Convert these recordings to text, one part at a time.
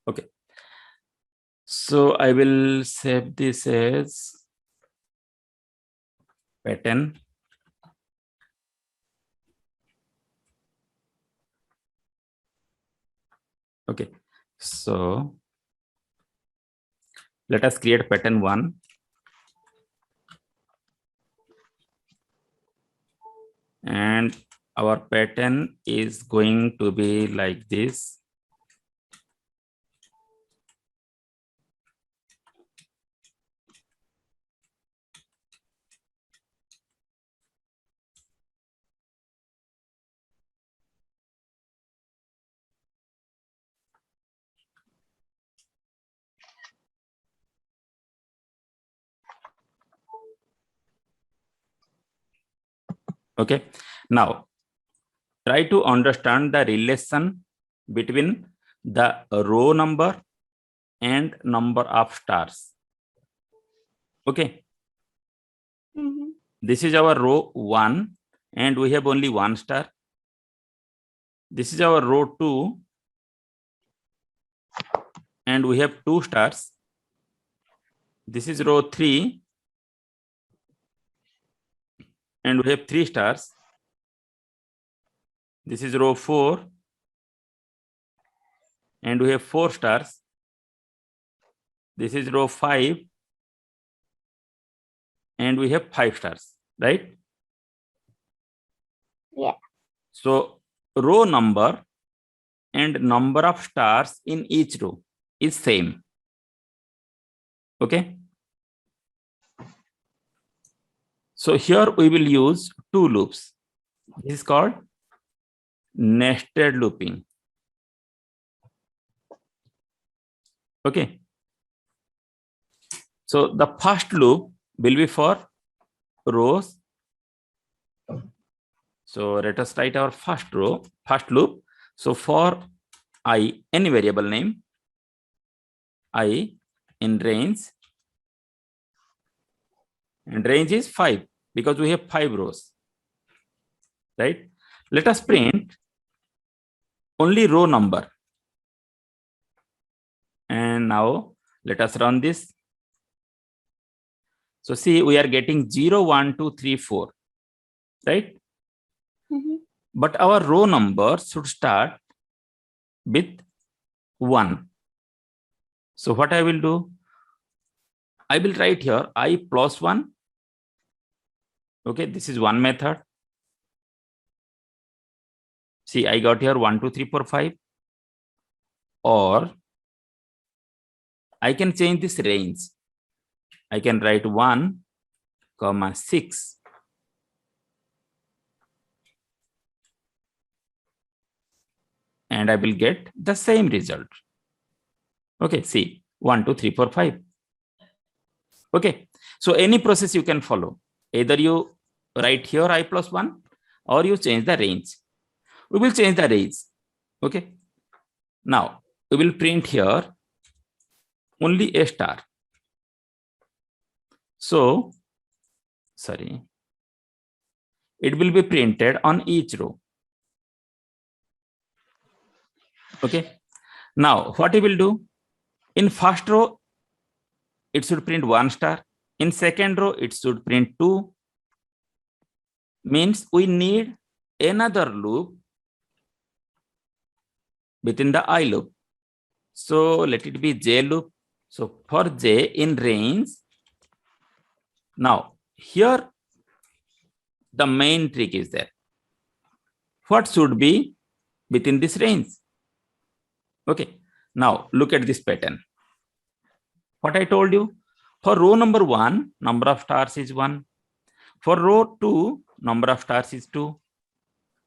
Okay. So I will save this as pattern. Okay. So let us create pattern 1. And our pattern is going to be like this. Okay. Now try to understand the relation between the row number and number of stars. Okay. This is our row 1 and we have only 1 star. This is our row 2 and we have 2 stars. This is row 3 and we have 3 stars. This is row 4 and we have 4 stars. This is row 5 and we have 5 stars, right? Yeah. So row number and number of stars in each row is same. Okay. So here we will use 2 loops. This is called nested looping. Okay. So the first loop will be for rows. So let us write our first loop. So for I, any variable name, I in range, and range is 5 because we have 5 rows, right? Let us print only row number. And now let us run this. So see, we are getting 0, 1, 2, 3, 4, right? But our row number should start with 1. So what I will do? I will write here I plus 1. Okay, this is one method. See, I got here 1, 2, 3, 4, 5. Or I can change this range. I can write 1, 6. And I will get the same result. Okay, see, 1, 2, 3, 4, 5. Okay, so any process you can follow. Either you write here I plus 1 or you change the range. We will change the range. Okay, now we will print here only a star. So, sorry, it will be printed on each row. Okay, now what we will do? In first row, it should print 1 star. In second row, it should print 2. Means we need another loop within the I loop. So let it be J loop. So for J in range, now here the main trick is there. What should be within this range? Okay, now look at this pattern. What I told you, for row number 1, number of stars is 1. For row 2, number of stars is 2.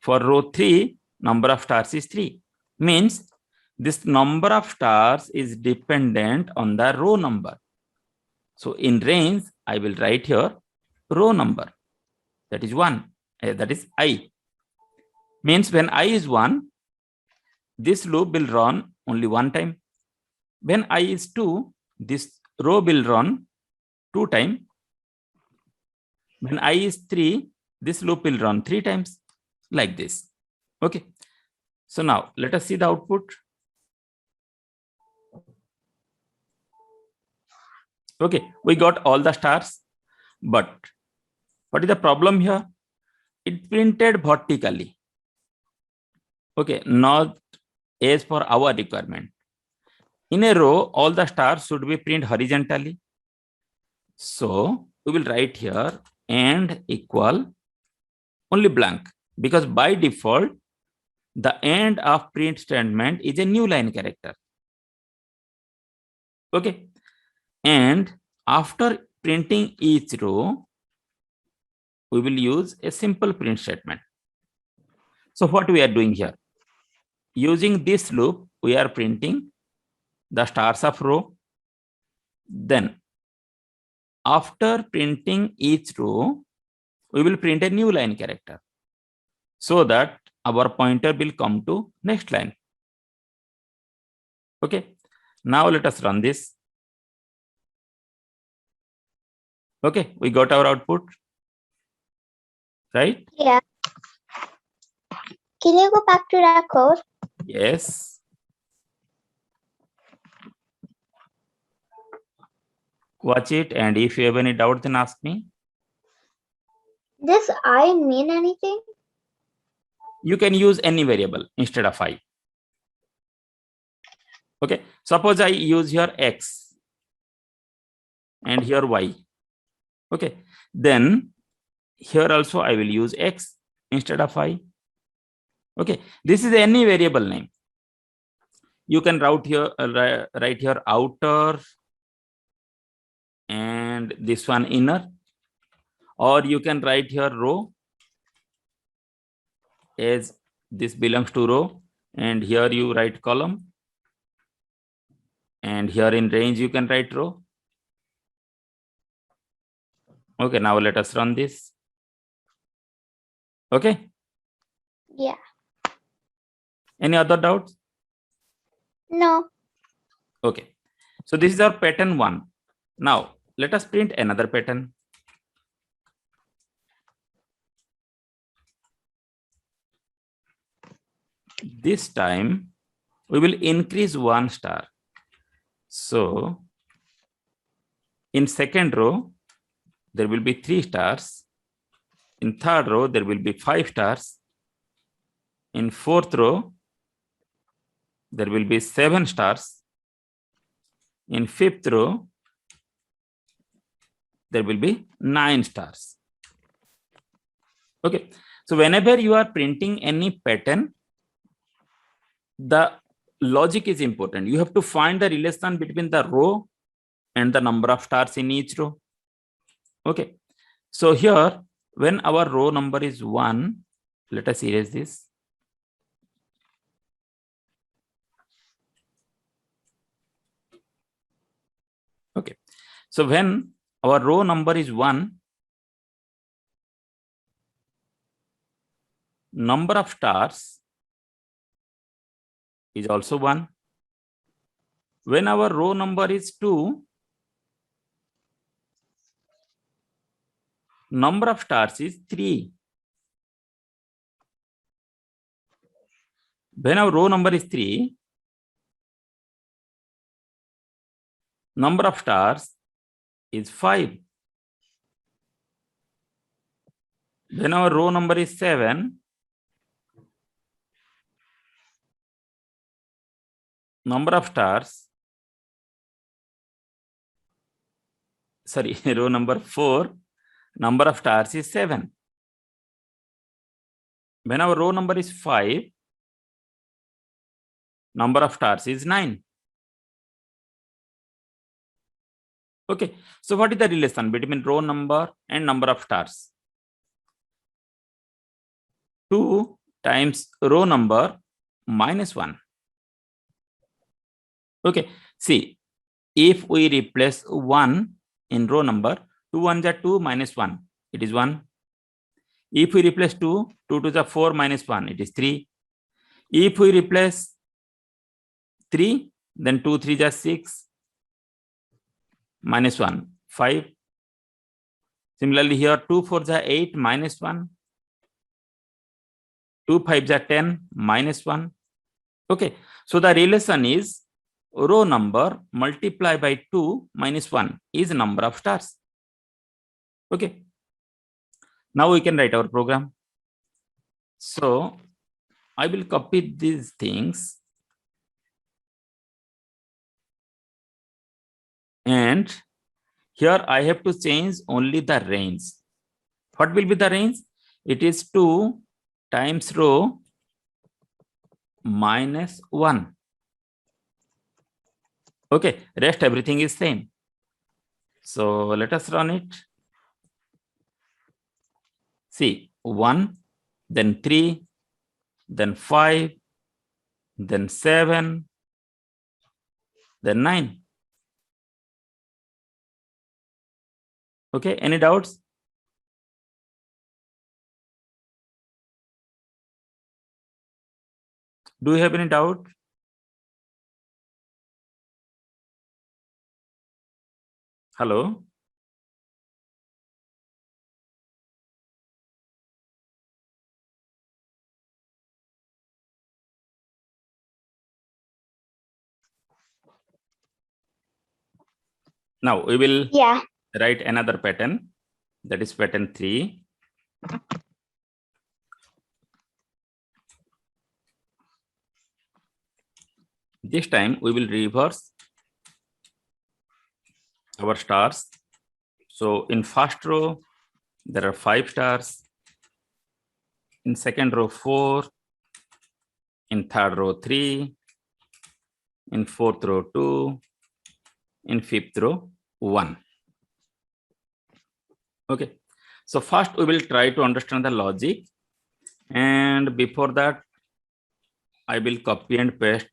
For row 3, number of stars is 3. Means this number of stars is dependent on the row number. So in range, I will write here row number. That is 1. That is I. Means when I is 1, this loop will run only 1 time. When I is 2, this row will run 2 times. When I is 3, this loop will run 3 times, like this. Okay. So now let us see the output. Okay, we got all the stars, but what is the problem here? It printed vertically. Okay, not as per our requirement. In a row, all the stars should be printed horizontally. So we will write here and equal only blank, because by default, the end of print statement is a new line character. Okay, and after printing each row, we will use a simple print statement. So what we are doing here, using this loop, we are printing the stars of row. Then after printing each row, we will print a new line character so that our pointer will come to next line. Okay, now let us run this. Okay, we got our output, right? Yeah. Can you go back to that code? Yes. Watch it, and if you have any doubt, then ask me. Does I mean anything? You can use any variable instead of I. Okay, suppose I use here X and here Y. Okay, then here also I will use X instead of I. Okay, this is any variable name. You can write here outer and this one inner, or you can write here row as this belongs to row, and here you write column, and here in range you can write row. Okay, now let us run this. Okay. Yeah. Any other doubts? No. Okay, so this is our pattern 1. Now let us print another pattern. This time we will increase 1 star. So in second row, there will be 3 stars. In third row, there will be 5 stars. In fourth row, there will be 7 stars. In fifth row, there will be 9 stars. Okay, so whenever you are printing any pattern, the logic is important. You have to find the relation between the row and the number of stars in each row. Okay, so here, when our row number is 1, let us erase this. Okay, so when our row number is 1, number of stars is also 1. When our row number is 2, number of stars is 3. When our row number is 3, number of stars is 5. When our row number is 7, number of stars, sorry, row number 4, number of stars is 7. When our row number is 5, number of stars is 9. Okay, so what is the relation between row number and number of stars? 2 times row number minus 1. Okay, see, if we replace 1 in row number, 2 1s are 2 minus 1, it is 1. If we replace 2, 2 2s are 4 minus 1, it is 3. If we replace 3, then 2 3s are 6 minus 1, 5. Similarly here, 2 4s are 8 minus 1. 2 5s are 10 minus 1. Okay, so the relation is row number multiplied by 2 minus 1 is number of stars. Okay. Now we can write our program. So I will copy these things and here I have to change only the range. What will be the range? It is 2 times row minus 1. Okay, rest everything is same. So let us run it. See, 1, then 3, then 5, then 7, then 9. Okay, any doubts? Do you have any doubt? Hello? Now we will Yeah. write another pattern, that is pattern 3. This time we will reverse our stars. So in first row, there are 5 stars. In second row, 4. In third row, 3. In fourth row, 2. In fifth row, 1. Okay. So first we will try to understand the logic. And before that, I will copy and paste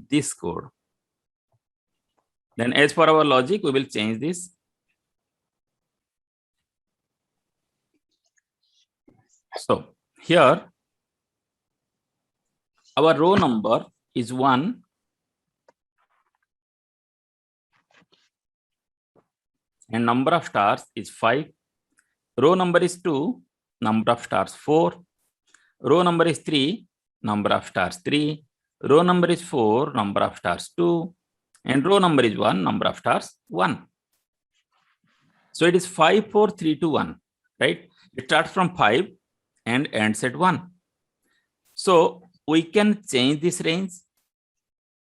this code. Then as for our logic, we will change this. So here, our row number is 1. And number of stars is 5. Row number is 2, number of stars 4. Row number is 3, number of stars 3. Row number is 4, number of stars 2. And row number is 1, number of stars 1. So it is 5, 4, 3, 2, 1, right? It starts from 5 and ends at 1. So we can change this range.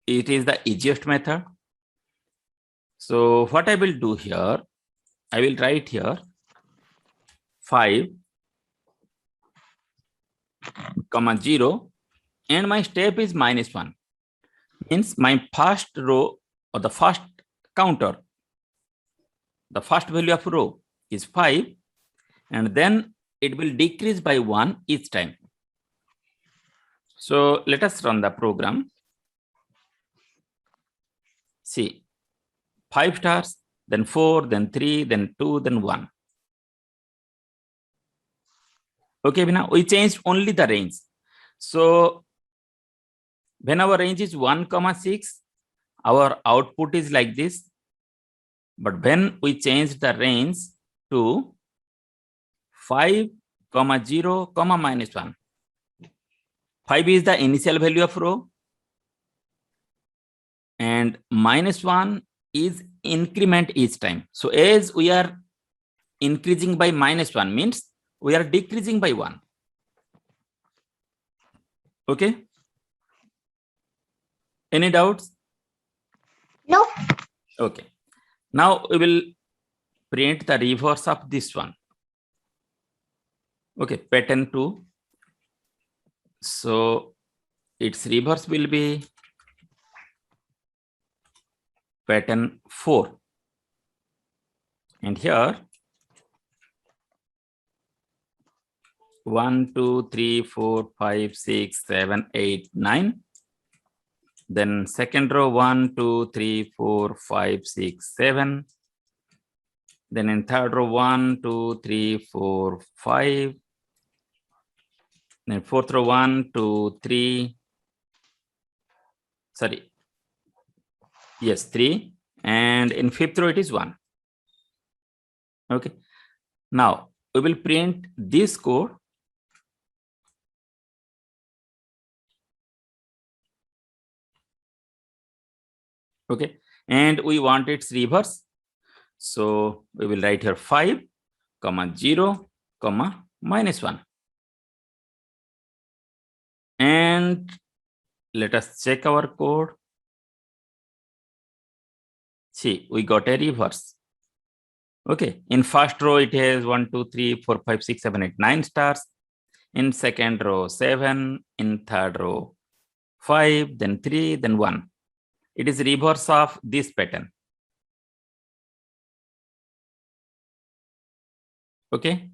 It is the easiest method. So what I will do here, I will write here 5, comma 0, and my step is minus 1. Means my first row or the first counter, the first value of row is 5, and then it will decrease by 1 each time. So let us run the program. See, 5 stars, then 4, then 3, then 2, then 1. Okay, now we changed only the range. So when our range is 1, 6, our output is like this. But when we change the range to 5, 0, minus 1, 5 is the initial value of row, and minus 1 is increment each time. So as we are increasing by minus 1 means we are decreasing by 1. Okay. Any doubts? No. Okay. Now we will print the reverse of this one. Okay, pattern 2. So its reverse will be pattern 4. And here 1, 2, 3, 4, 5, 6, 7, 8, 9. Then second row 1, 2, 3, 4, 5, 6, 7. Then in third row 1, 2, 3, 4, 5. Then fourth row 1, 2, 3. Sorry. Yes, 3. And in fifth row it is 1. Okay. Now we will print this code. Okay, and we want its reverse. So we will write here 5, 0, -1. And let us check our code. See, we got a reverse. Okay, in first row it has 1, 2, 3, 4, 5, 6, 7, 8, 9 stars. In second row 7, in third row 5, then 3, then 1. It is reverse of this pattern. Okay,